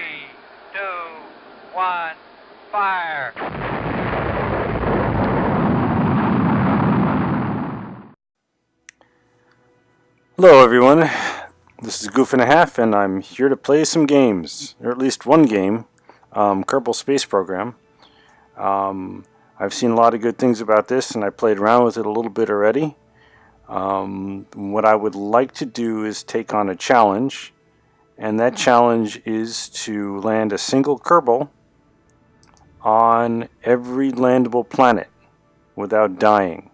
2, 1, fire! Hello everyone, this is Goof and a Half and I'm here to play some games, or at least one game, Kerbal Space Program. I've seen a lot of good things about this and I played around with it a little bit already. What I would like to do is take on a challenge, and that challenge is to land a single Kerbal on every landable planet without dying.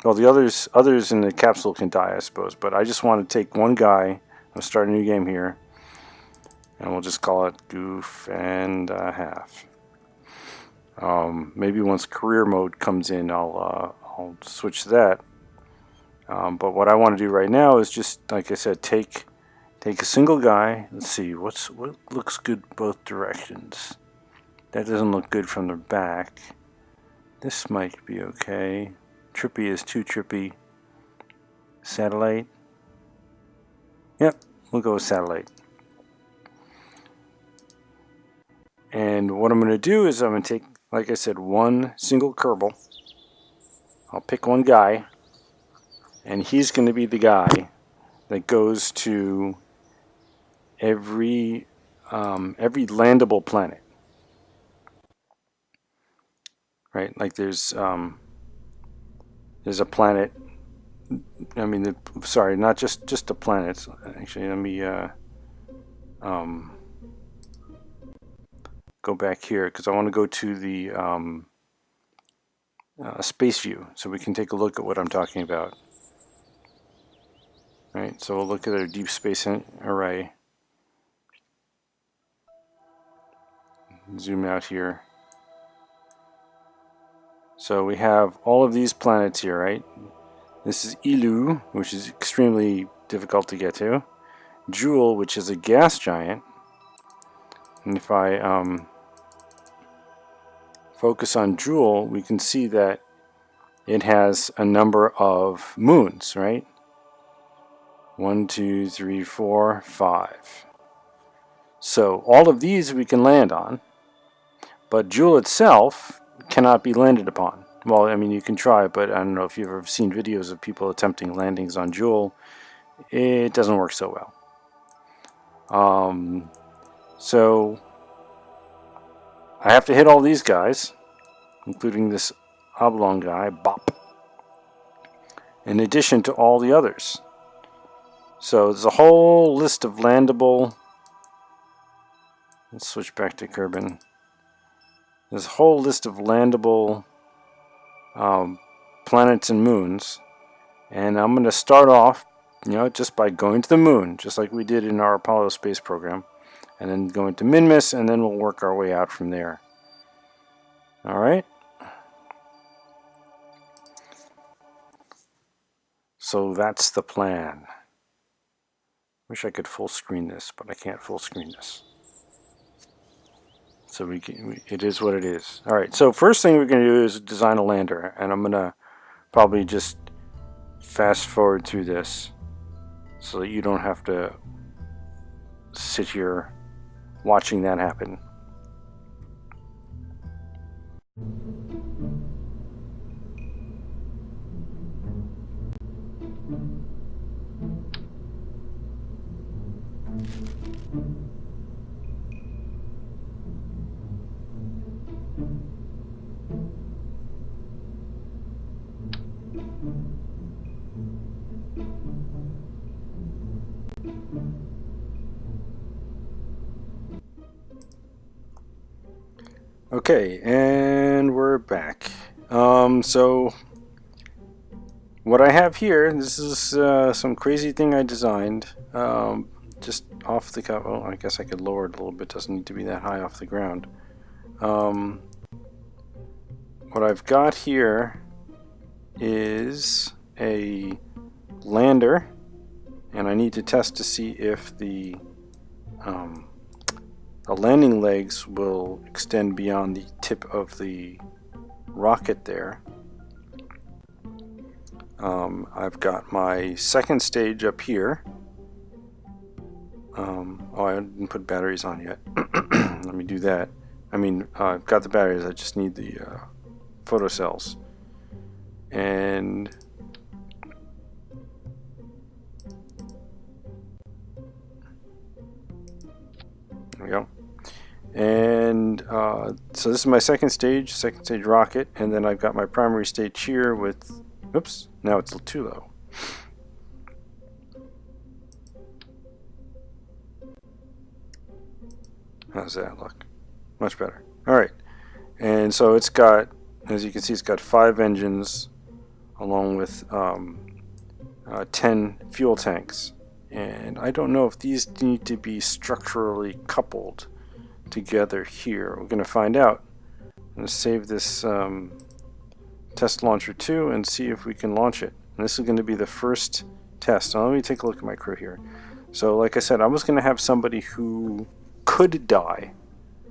Well, the others in the capsule can die, I suppose, but I just want to take one guy. I'll start a new game here, and we'll just call it Goof and a Half. Maybe once career mode comes in, I'll switch to that. But what I want to do right now is just, like I said, take a single guy. Let's see what looks good both directions. That doesn't look good from the back. This might be okay. Trippy is too trippy. Satellite. Yep, we'll go with satellite. And what I'm going to do is I'm going to take, like I said, one single Kerbal. I'll pick one guy, and he's going to be the guy that goes to every landable planet. Right, like there's a planet. I mean, sorry, not just the planets. Actually, let me go back here because I want to go to the space view so we can take a look at what I'm talking about. Right, so we'll look at our deep space array. Zoom out here. So we have all of these planets here, right? This is Ilu, which is extremely difficult to get to. Jewel, which is a gas giant. And if I focus on Jewel, we can see that it has a number of moons, right? 1, 2, 3, 4, 5. So all of these we can land on, but Jewel itself cannot be landed upon. Well, I mean, you can try, but I don't know if you've ever seen videos of people attempting landings on Jewel. It doesn't work so well. So I have to hit all these guys, including this oblong guy, Bop, in addition to all the others. So there's a whole list of landable. Let's switch back to Kerbin. There's a whole list of landable planets and moons, and I'm going to start off, just by going to the moon, just like we did in our Apollo space program, and then going to Minmus, and then we'll work our way out from there. All right. So that's the plan. Wish I could full screen this, but I can't full screen this. So it is what it is. All right, so first thing we're going to do is design a lander, and I'm going to probably just fast forward through this so that you don't have to sit here watching that happen. Okay, and we're back. So what I have here, this is some crazy thing I designed, just off the cuff. Oh, I guess I could lower it a little bit. Doesn't need to be that high off the ground. What I've got here is a lander, and I need to test to see if the landing legs will extend beyond the tip of the rocket there. I've got my second stage up here. Oh, I didn't put batteries on yet. let me do that. I mean, I've got the batteries, I just need the photocells. And there we go. And so this is my second stage rocket, and then I've got my primary stage here with, oops, now it's too low. How's that look? Much better. Alright, and so it's got, as you can see, it's got 5 engines along with 10 fuel tanks. And I don't know if these need to be structurally coupled together here. We're going to find out. I'm going to save this test launcher 2 and see if we can launch it. And this is going to be the first test. Now let me take a look at my crew here. So like I said, I was going to have somebody who could die,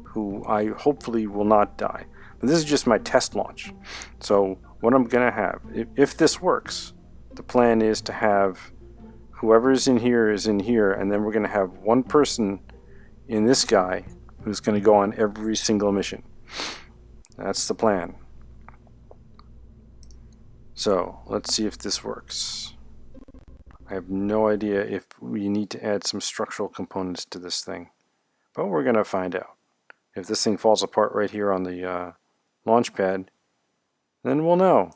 who I hopefully will not die. But this is just my test launch. So what I'm going to have, if this works, the plan is to have whoever is in here, and then we're going to have one person in this guy who's going to go on every single mission. That's the plan. So let's see if this works. I have no idea if we need to add some structural components to this thing, but we're going to find out. If this thing falls apart right here on the launch pad, then we'll know.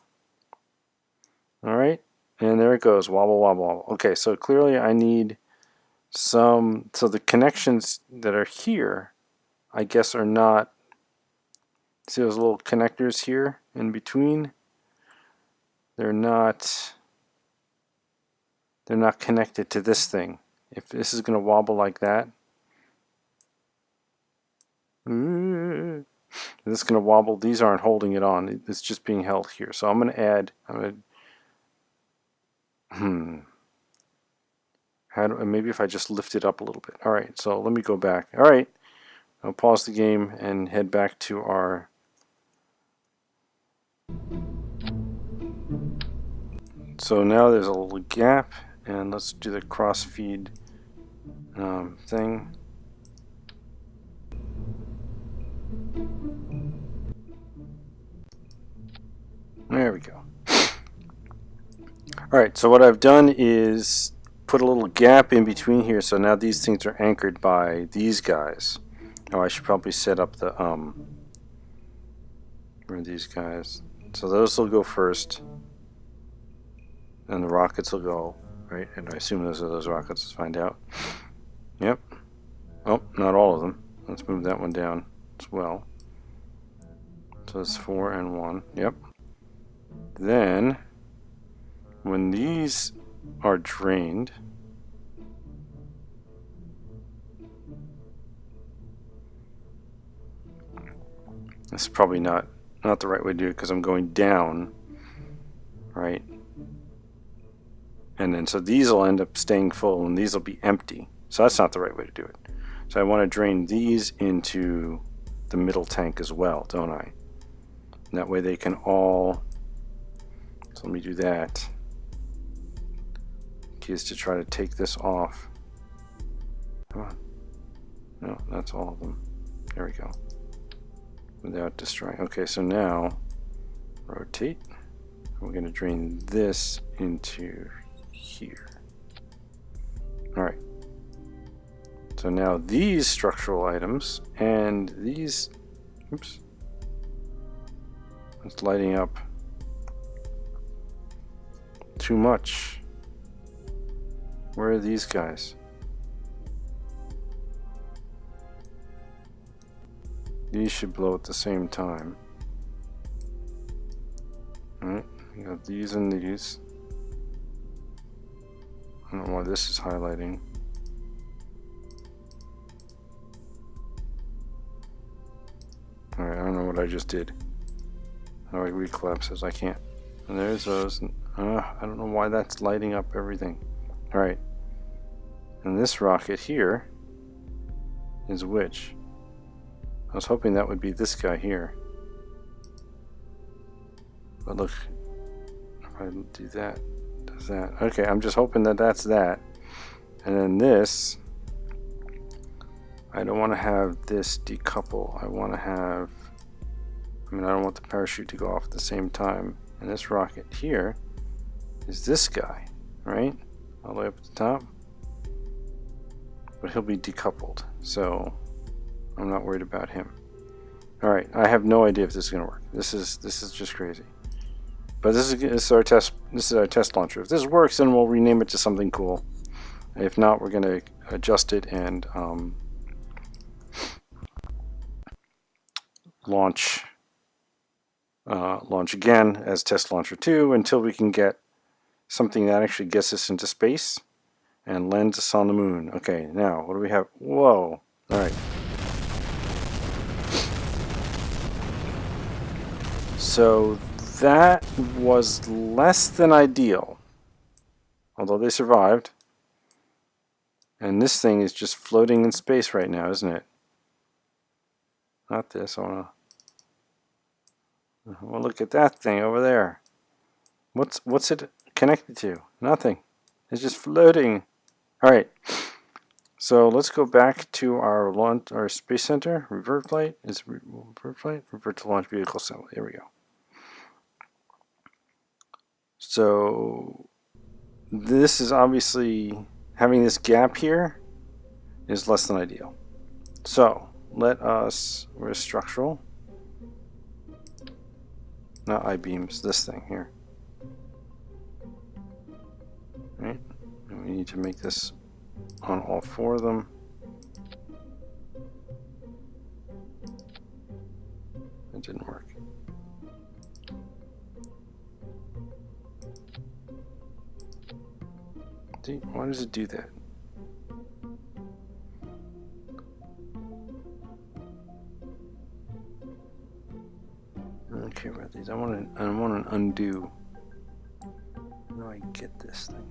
Alright, and there it goes, wobble, wobble, wobble. Okay, so clearly I need some, so the connections that are here, I guess are not, see those little connectors here in between? They're not connected to this thing. If this is going to wobble like that, this is going to wobble. These aren't holding it on. It's just being held here. So I'm going to add, maybe if I just lift it up a little bit. Alright, so let me go back. Alright, I'll pause the game and head back to our so now there's a little gap, and let's do the cross feed thing. There we go. Alright, so what I've done is put a little gap in between here, so now these things are anchored by these guys. Oh, I should probably set up the where are these guys? So those will go first, and the rockets will go, right? And I assume those are those rockets. Let's find out. Yep. Oh, not all of them. Let's move that one down as well. So it's 4 and 1. Yep. Then, when these are drained, this is probably not the right way to do it because I'm going down, right? And then so these will end up staying full and these will be empty. So that's not the right way to do it. So I want to drain these into the middle tank as well, don't I? And that way they can all, so let me do that. Key is to try to take this off. Come on. No, that's all of them. There we go. Without destroying. Okay, so now rotate. We're going to drain this into here. Alright. So now these structural items and these, oops, it's lighting up too much. Where are these guys? These should blow at the same time. Alright, we got these and these. I don't know why this is highlighting. Alright, I don't know what I just did. How do I recollapse this? I can't. And there's those. I don't know why that's lighting up everything. Alright. And this rocket here is which? I was hoping that would be this guy here. But look, if I do that, does that. Okay, I'm just hoping that that's that. And then this I don't want to have this decouple. I want to have, I don't want the parachute to go off at the same time. And this rocket here is this guy, right? All the way up at the top. But he'll be decoupled, so I'm not worried about him. All right, I have no idea if this is going to work. This is just crazy. But this is our test. This is our test launcher. If this works, then we'll rename it to something cool. If not, we're going to adjust it and launch again as test launcher 2 until we can get something that actually gets us into space and lands us on the moon. Okay, now what do we have? Whoa! All right. So that was less than ideal, although they survived. And this thing is just floating in space right now, isn't it? Not this. I wanna. Well, look at that thing over there. What's it connected to? Nothing. It's just floating. All right. So let's go back to our space center. Revert flight is revert flight. Revert to launch vehicle assembly. There we go. So this is obviously having this gap here is less than ideal. So let us, we're structural, not I-beams, this thing here. Right? And we need to make this on all 4 of them. It didn't work. See, why does it do that? Okay, about these. I want an undo. How do I get this thing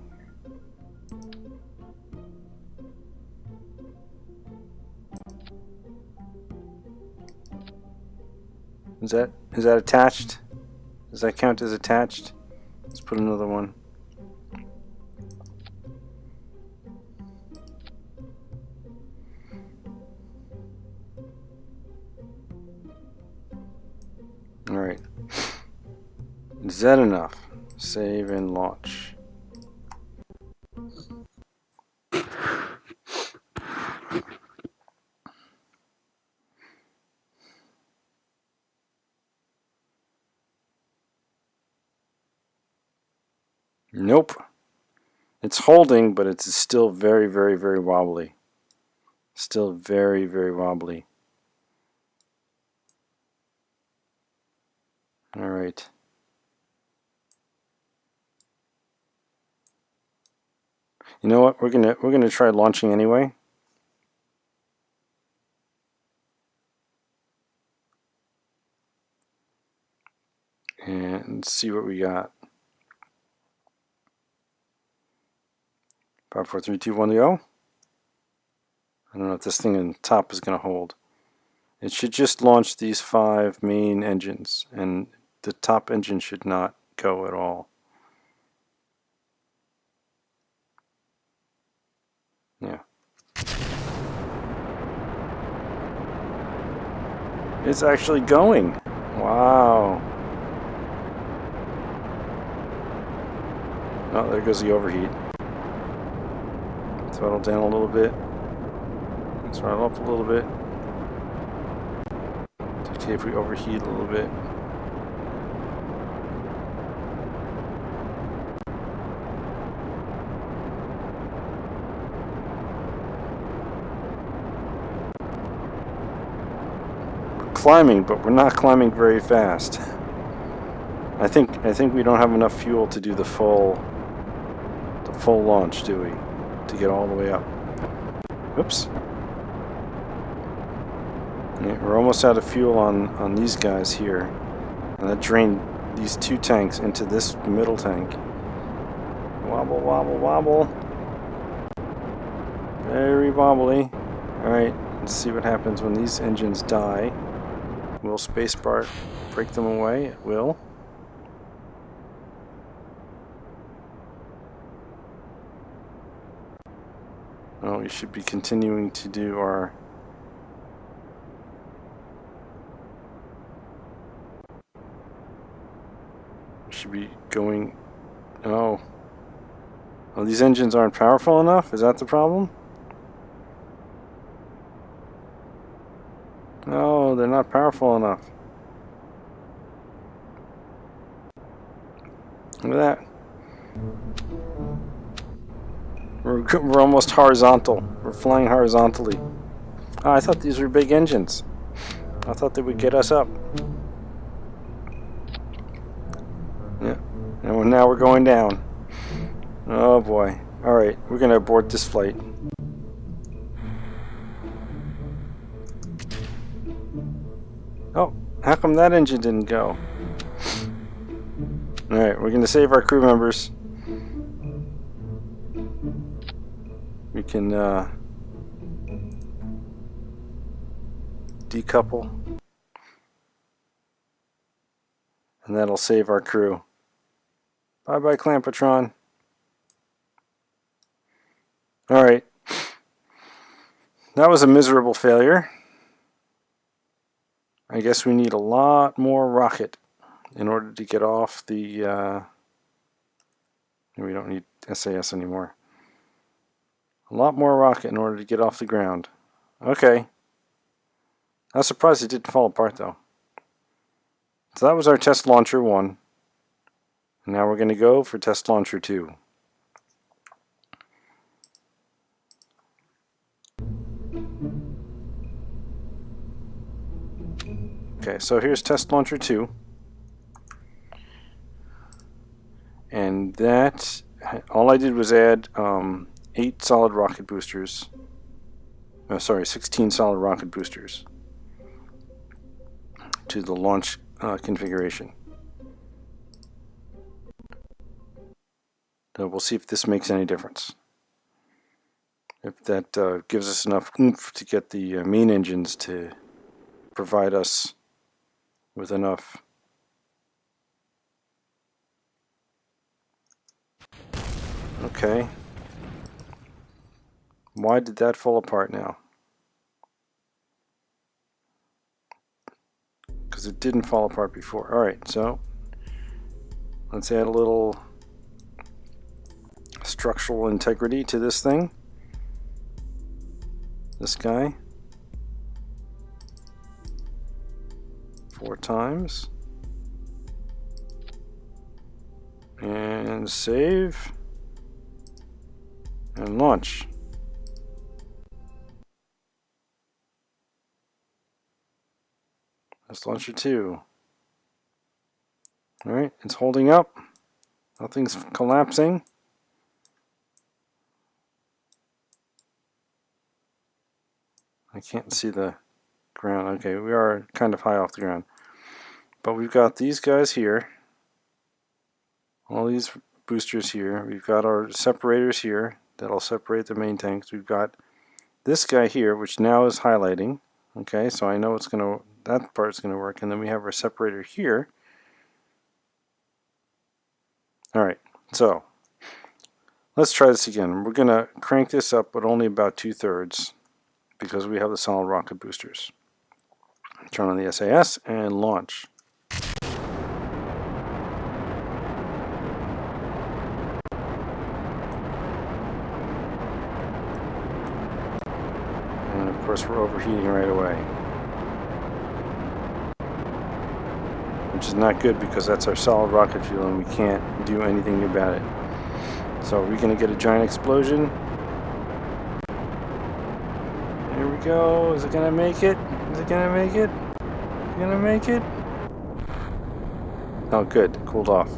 here? Is that attached? Does that count as attached? Let's put another one. All right. Is that enough? Save and launch. Nope. It's holding, but it's still very, very, very wobbly. Still very, very wobbly. All right. You know what? We're gonna try launching anyway. And see what we got. 5, 4, 3, 2, 1 to go. I don't know if this thing on top is going to hold. It should just launch these 5 main engines, and the top engine should not go at all. Yeah. It's actually going. Wow. Oh, there goes the overheat. Throttle down a little bit. Throttle up a little bit. It's okay if we overheat a little bit. We're climbing, but we're not climbing very fast. I think we don't have enough fuel to do the full launch, do we? To get all the way up. Oops. Yeah, we're almost out of fuel on these guys here. And that drained these 2 tanks into this middle tank. Wobble, wobble, wobble. Very wobbly. Alright, let's see what happens when these engines die. Will spacebar break them away? It will. Oh, we should be continuing to do our should be going... Oh. Oh, these engines aren't powerful enough? Is that the problem? No, they're not powerful enough. Look at that. We're almost horizontal. We're flying horizontally. Oh, I thought these were big engines. I thought they would get us up. Yeah. And now we're going down. Oh boy. Alright, we're going to abort this flight. Oh, how come that engine didn't go? Alright, we're going to save our crew members. We can decouple. And that'll save our crew. Bye-bye, Clampatron. Alright. That was a miserable failure. I guess we need a lot more rocket in order to get off the... we don't need SAS anymore. A lot more rocket in order to get off the ground. Okay. I was surprised it didn't fall apart though. So that was our test launcher 1. Now we're going to go for test launcher 2. Okay, so here's test launcher 2. And that, all I did was add 8 solid rocket boosters. Oh, sorry, 16 solid rocket boosters to the launch configuration. So we'll see if this makes any difference. If that gives us enough oomph to get the main engines to provide us with enough. Okay. Why did that fall apart now? Because it didn't fall apart before. Alright, so let's add a little structural integrity to this thing. This guy. 4 times. And save. And launch. That's launcher 2. Alright, it's holding up. Nothing's collapsing. I can't see the ground. Okay, we are kind of high off the ground. But we've got these guys here. All these boosters here. We've got our separators here that'll separate the main tanks. We've got this guy here, which now is highlighting. Okay, so I know it's going to, that part's going to work. And then we have our separator here. Alright, so let's try this again. We're going to crank this up, but only about 2/3 because we have the solid rocket boosters. Turn on the SAS and launch. And of course we're overheating right away. Which is not good because that's our solid rocket fuel and we can't do anything about it. So are we going to get a giant explosion? Here we go. Is it going to make it? Is it going to make it? Is it going to make it? Oh good, it cooled off.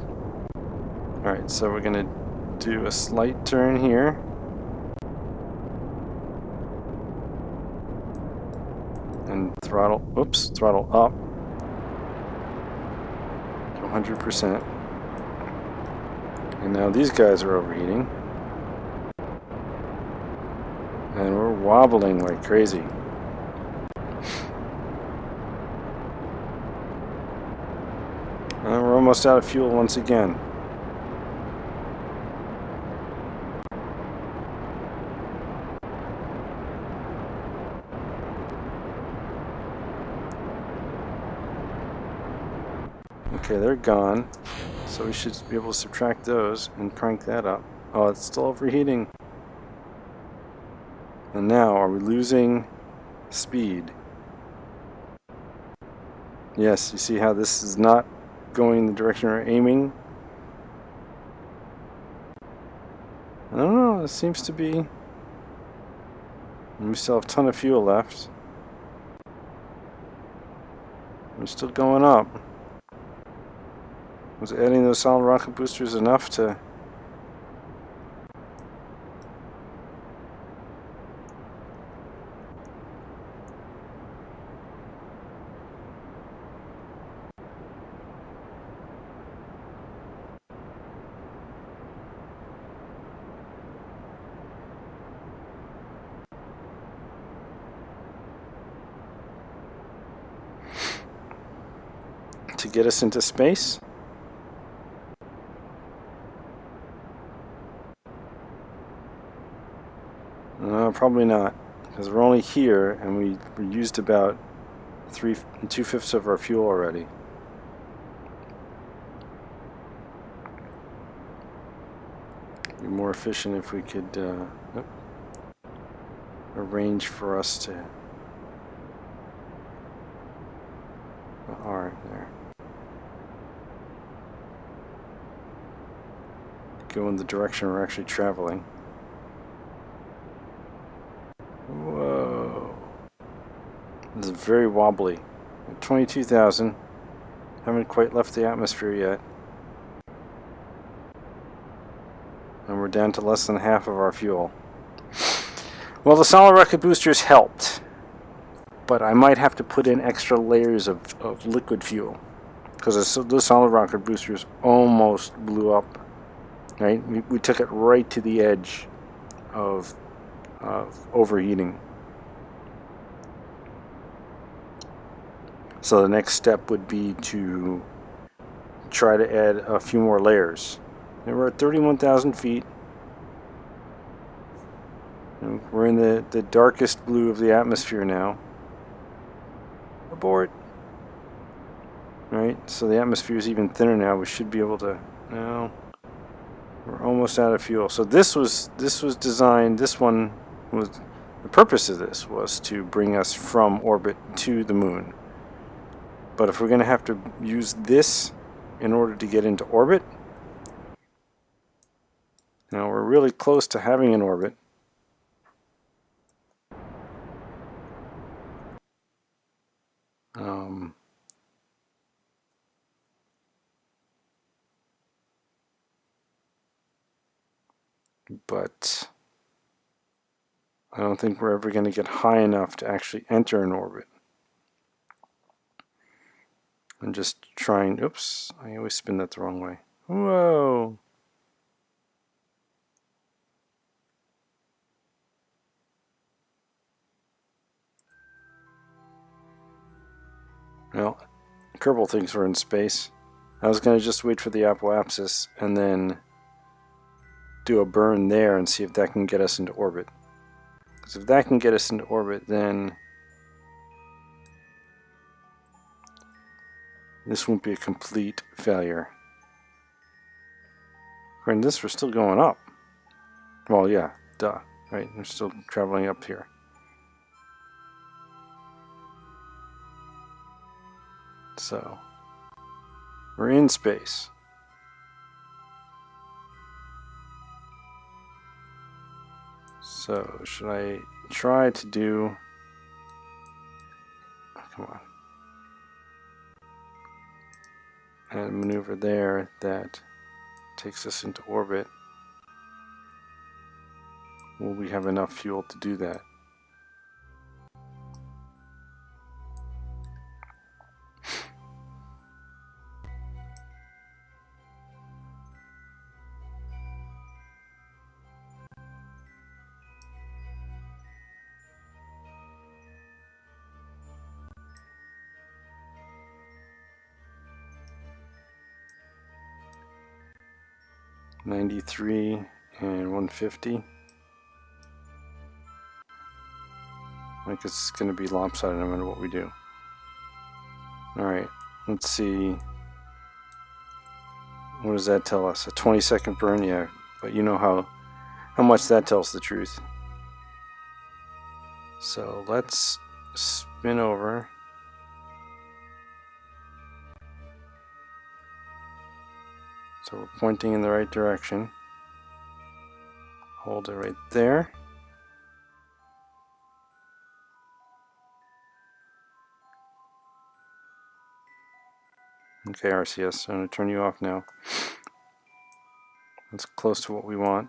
Alright, so we're going to do a slight turn here. And throttle, oops, throttle up. 100%. And now these guys are overheating. And we're wobbling like crazy. And we're almost out of fuel once again. Okay, they're gone. So we should be able to subtract those and crank that up. Oh, it's still overheating. And now, are we losing speed? Yes, you see how this is not going in the direction we're aiming? I don't know, it seems to be. We still have a ton of fuel left. We're still going up. Was adding those solid rocket boosters enough to... to get us into space? No, probably not, because we're only here and we used about 2/5 of our fuel already. Be more efficient if we could arrange for us to... Alright, there. Go in the direction we're actually traveling. Whoa. This is very wobbly. 22,000. Haven't quite left the atmosphere yet. And we're down to less than half of our fuel. Well, the solid rocket boosters helped. But I might have to put in extra layers of liquid fuel. Because the solid rocket boosters almost blew up. Right? We took it right to the edge of overheating. So the next step would be to try to add a few more layers. And we're at 31,000 feet. And we're in the darkest blue of the atmosphere now. Abort. Right, so the atmosphere is even thinner now. We should be able to... No. We're almost out of fuel. So this was designed, this one was, the purpose of this was to bring us from orbit to the moon. But if we're going to have to use this in order to get into orbit, now we're really close to having an orbit. But I don't think we're ever going to get high enough to actually enter an orbit. I'm just trying, oops, I always spin that the wrong way. Whoa! Well, Kerbel thinks we're in space. I was going to just wait for the apoapsis and then do a burn there and see if that can get us into orbit. Because if that can get us into orbit, then this won't be a complete failure. According to this, we're still going up. Well, yeah, duh, right? We're still traveling up here. So, we're in space. So, should I try to do... Oh, come on. And a maneuver there that takes us into orbit. Will we have enough fuel to do that? $93 and $150. I guess it's going to be lopsided no matter what we do. Alright, let's see. What does that tell us? A 20-second burn? Yeah, but you know how much that tells the truth. So let's spin over. So we're pointing in the right direction. Hold it right there. Okay, RCS, I'm going to turn you off now. That's close to what we want.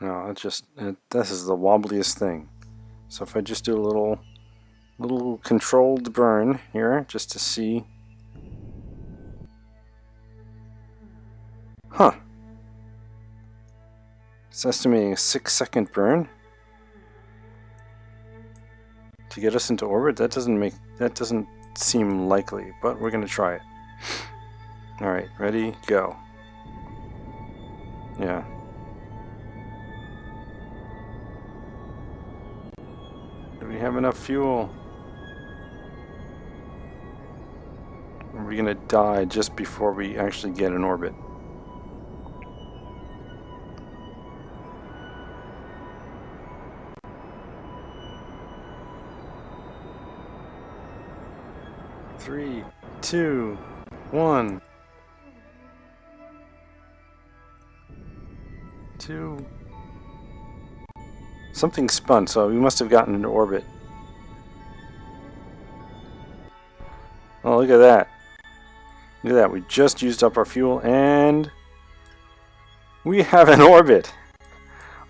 No, this is the wobbliest thing. So if I just do a little controlled burn here, just to see. Huh. It's estimating a 6-second burn to get us into orbit. That doesn't seem likely, but we're gonna try it. Alright, ready, go. Yeah. Do we have enough fuel? Are we gonna die just before we actually get in orbit? Three, two, one. Two. Something spun, so we must have gotten into orbit. Oh, look at that. Look at that. We just used up our fuel and we have an orbit.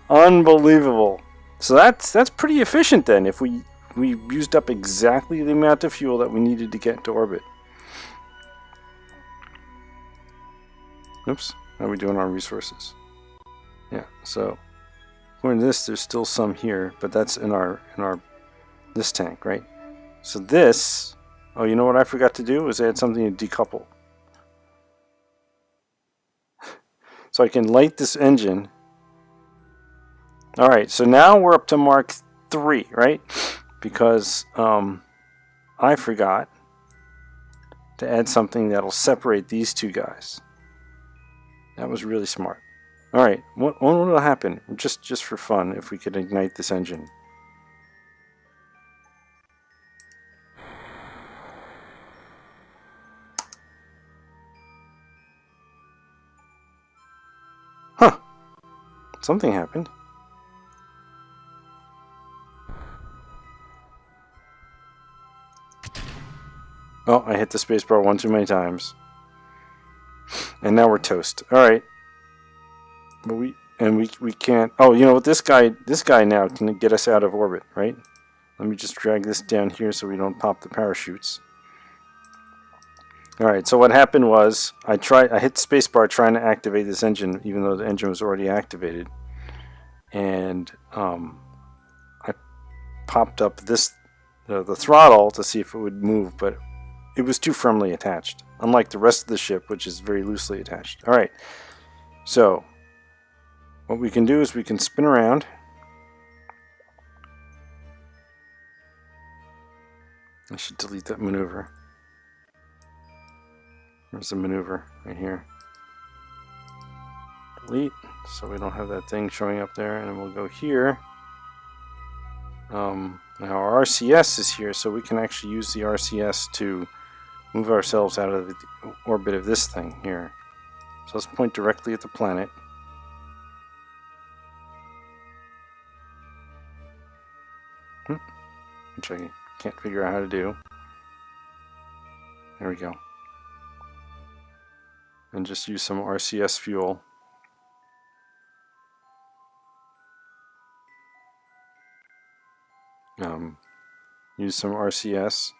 Unbelievable. So that's pretty efficient then if we used up exactly the amount of fuel that we needed to get into orbit. Oops. How are we doing on resources? Yeah, so according to this, there's still some here, but that's in our this tank, right? So this, oh, you know what I forgot to do was add something to decouple. So I can light this engine. All right, so now we're up to Mark 3, right? Because I forgot to add something that'll separate these two guys. That was really smart. All right, what will happen? Just for fun, if we could ignite this engine. Huh? Something happened. Oh, I hit the spacebar one too many times. And now we're toast. All right. But we can't. Oh, you know what? This guy now can get us out of orbit, right? Let me just drag this down here so we don't pop the parachutes. All right. So what happened was I hit the spacebar trying to activate this engine, even though the engine was already activated, and I popped up the throttle to see if it would move, but it was too firmly attached, unlike the rest of the ship, which is very loosely attached. All right, so what we can do is we can spin around. I should delete that maneuver. There's a maneuver right here. Delete, so we don't have that thing showing up there, and then we'll go here. Now our RCS is here, so we can actually use the RCS to move ourselves out of the orbit of this thing here. So let's point directly at the planet. Which I can't figure out how to do. There we go. And just use some RCS fuel. Use some RCS.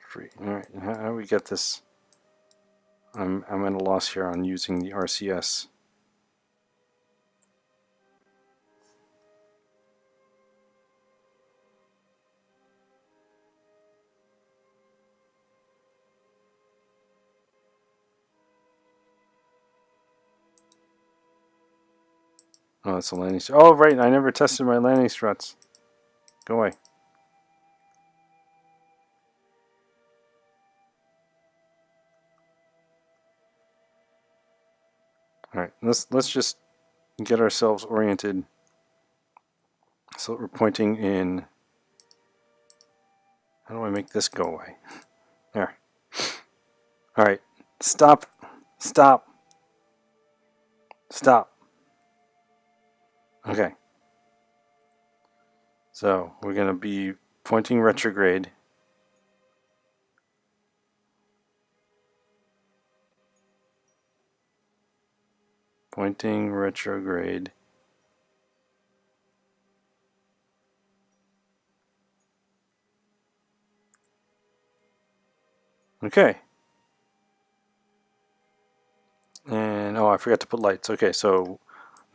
Free. All right. How do we get this? I'm at a loss here on using the RCS. Oh, it's a landing strut. Oh, right. I never tested my landing struts. Go away. All right. Let's just get ourselves oriented. So we're pointing in. How do I make this go away? There. All right. Stop. Stop. Stop. Okay. So we're going to be pointing retrograde. Pointing retrograde. Okay. And oh, I forgot to put lights. Okay, so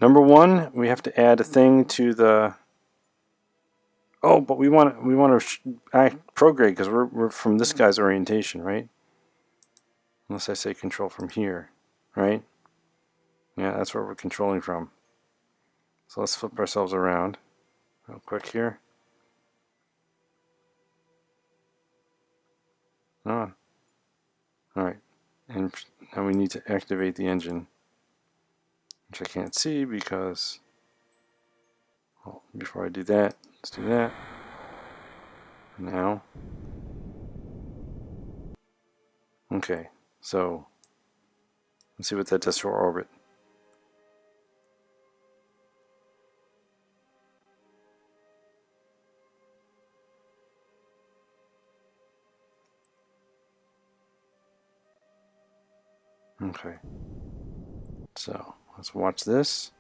number one, we have to add a thing to the. Oh, but we want to act prograde because we're from this guy's orientation, right? Unless I say control from here, right? Yeah, that's where we're controlling from. So let's flip ourselves around real quick here. On. All right, and now we need to activate the engine, which I can't see because. Well, before I do that, let's do that. Now. Okay, so let's see what that does to our orbit. Okay, so let's watch this.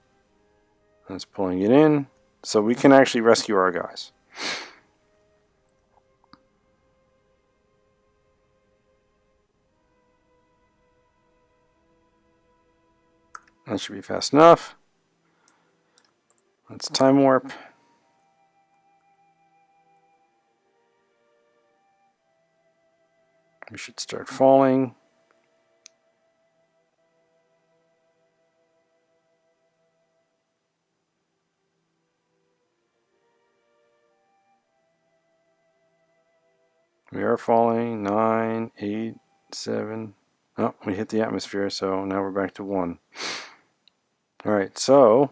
That's pulling it in, so we can actually rescue our guys. That should be fast enough. Let's time warp. We should start falling. We are falling. 9, 8, 7. Oh, we hit the atmosphere, so now we're back to 1. Alright, so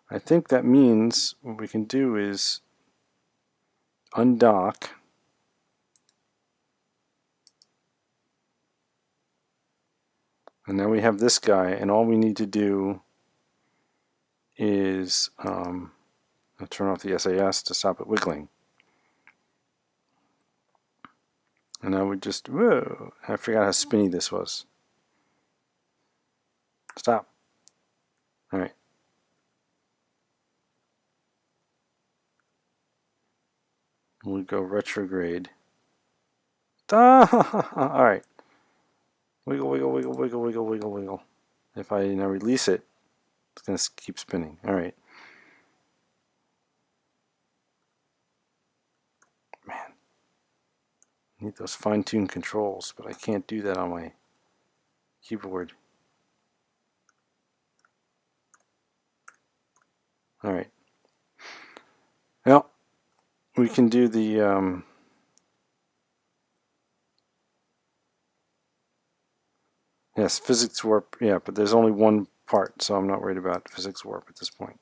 I think that means what we can do is undock. And now we have this guy, and all we need to do is I'll turn off the SAS to stop it wiggling. And I would just, whoa, I forgot how spinny this was. Stop. All right. We'll go retrograde. Ah, all right. Wiggle, wiggle, wiggle, wiggle, wiggle, wiggle, wiggle. If I now release it, it's going to keep spinning. All right. Man, I need those fine-tuned controls, but I can't do that on my keyboard. All right. Well, we can do the yes, physics warp. Yeah, but there's only one part, so I'm not worried about physics warp at this point.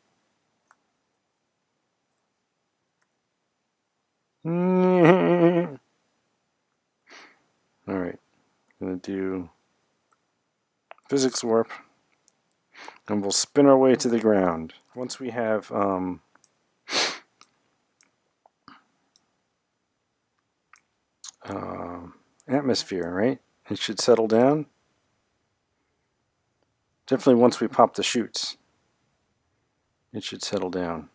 All right, gonna do physics warp, and we'll spin our way to the ground. Once we have atmosphere, right? It should settle down. Definitely once we pop the chutes, it should settle down.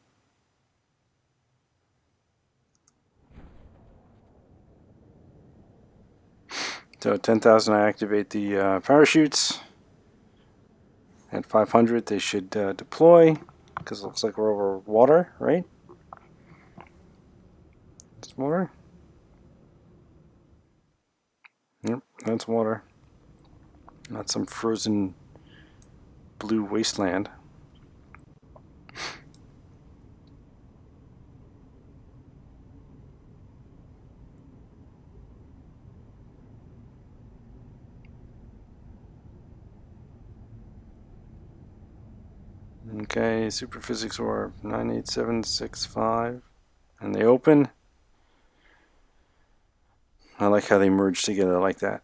So at 10,000 I activate the parachutes. At 500 they should deploy, because it looks like we're over water, right? It's water. Yep, that's water. Not some frozen blue wasteland. Okay, super physics orb 98765, and they open. I like how they merge together like that.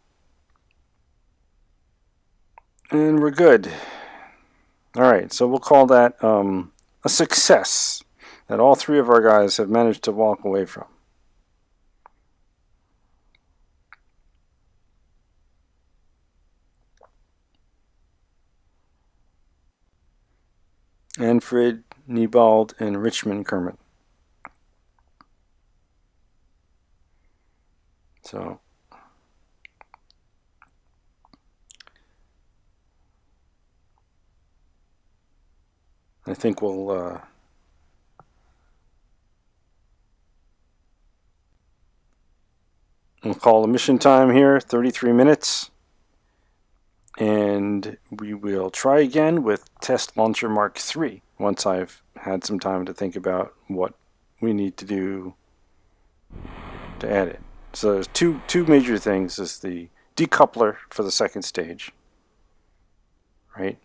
And we're good. Alright, so we'll call that a success that all three of our guys have managed to walk away from. Anfred, Niebald, and Richmond Kermit. So I think we'll call the mission time here, 33 minutes. And we will try again with Test Launcher Mark III once I've had some time to think about what we need to do to add it. So there's two major things. Is the decoupler for the second stage, right?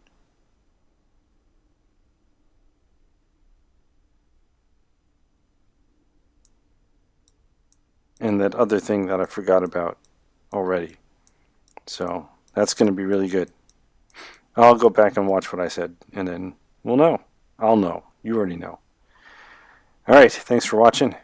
And that other thing that I forgot about already. So that's going to be really good. I'll go back and watch what I said, and then we'll know. I'll know. You already know. All right. Thanks for watching.